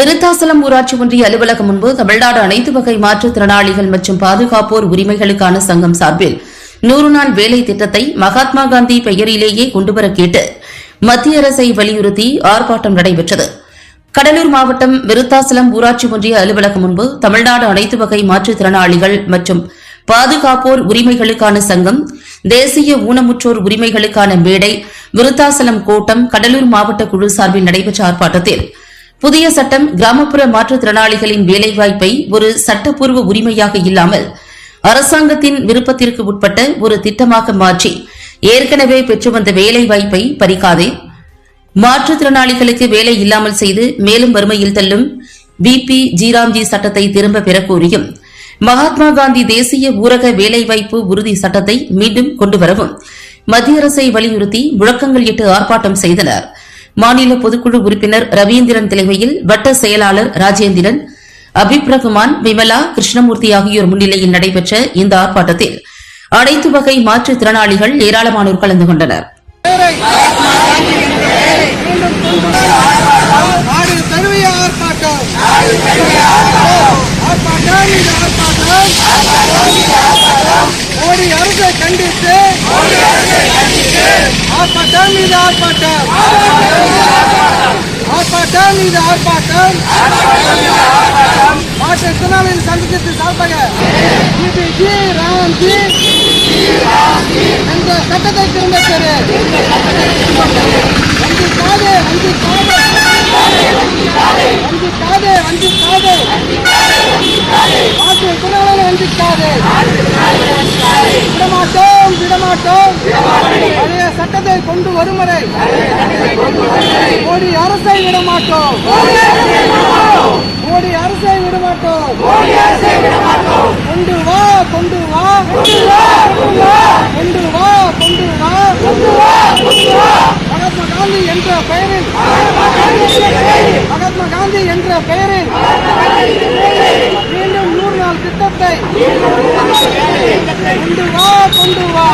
விருத்தாசலம் ஊராட்சி ஒன்றிய அலுவலகம் முன்பு தமிழ்நாடு அனைத்து வகை மாற்றுத்திறனாளிகள் மற்றும் பாதுகாப்போர் உரிமைகளுக்கான சங்கம் சார்பில் 100 நாள் வேலை திட்டத்தை மகாத்மா காந்தி பெயரிலேயே கொண்டுவர கேட்டு மத்திய அரசை வலியுறுத்தி ஆர்ப்பாட்டம் நடைபெற்றது. கடலூர் மாவட்டம் விருத்தாசலம் ஊராட்சி ஒன்றிய அலுவலகம் முன்பு தமிழ்நாடு அனைத்து வகை மாற்றுத்திறனாளிகள் மற்றும் பாதுகாப்போர் உரிமைகளுக்கான சங்கம், தேசிய ஊனமுற்றோர் உரிமைகளுக்கான மேடை, விருத்தாசலம் கோட்டம், கடலூர் மாவட்ட குழு சார்பில் நடைபெற்ற ஆர்ப்பாட்டத்தில் புதிய சட்டம் கிராமப்புற மாற்றுத்திறனாளிகளின் வேலைவாய்ப்பை ஒரு சட்டப்பூர்வ உரிமையாக இல்லாமல் அரசாங்கத்தின் விருப்பத்திற்கு உட்பட்ட ஒரு திட்டமாக மாற்றி ஏற்கனவே பெற்று வந்த வேலைவாய்ப்பை பறிக்காதே, மாற்றுத்திறனாளிகளுக்கு வேலை இல்லாமல் செய்து மேலும் வறுமையில் தள்ளும் பிபி ஜிராம்ஜி சட்டத்தை திரும்ப பெறக் கோரியும், மகாத்மா காந்தி தேசிய ஊரக வேலைவாய்ப்பு உறுதி சட்டத்தை மீண்டும் கொண்டுவரவும் மத்திய அரசை வலியுறுத்தி முழக்கங்கள் இட்டு ஆர்ப்பாட்டம் செய்தனர். மாநில பொதுக்குழு உறுப்பினர் ரவீந்திரன் தலைமையில் வட்ட செயலாளர் ராஜேந்திரன், அபிப் ரகுமான், விமலா, கிருஷ்ணமூர்த்தி ஆகியோர் முன்னிலையில் நடைபெற்ற இந்த ஆர்ப்பாட்டத்தில் அனைத்து வகை மாற்றுத்திறனாளிகள் ஏராளமானோர் கலந்து கொண்டனர். மோடி அரசை கண்டித்து ஆர்ப்பாட்டம் மீது ஆர்ப்பாட்டம், ஆர்ப்பாட்டம் மீது ஆர்ப்பாட்டம், மாற்றுத்திறனாளிகள் சங்கத்தின் சார்பாக பிபிஜி ராம்ஜி என்ற சட்டத்தை திரும்ப பெறு, வஞ்சிக்காதே வஞ்சிக்காதே வஞ்சிக்காதே வஞ்சிக்காதே, மாற்றுத்திறனாளிகளை வஞ்சிக்காதே, விடமாட்டோம் விடமாட்டோம், பழைய சட்டத்தை கொண்டு வரும் வரை மோடி அரசை விடமாட்டோம், மோடி அரசை விடமாட்டோம், கொண்டு வா கொண்டு வா கொண்டு வா கொண்டு வா, மகாத்மா காந்தி என்ற பெயரில், மகாத்மா காந்தி என்ற பெயரில் மீண்டும் 100 நாள் திட்டத்தை கொண்டு வா கொண்டு வா.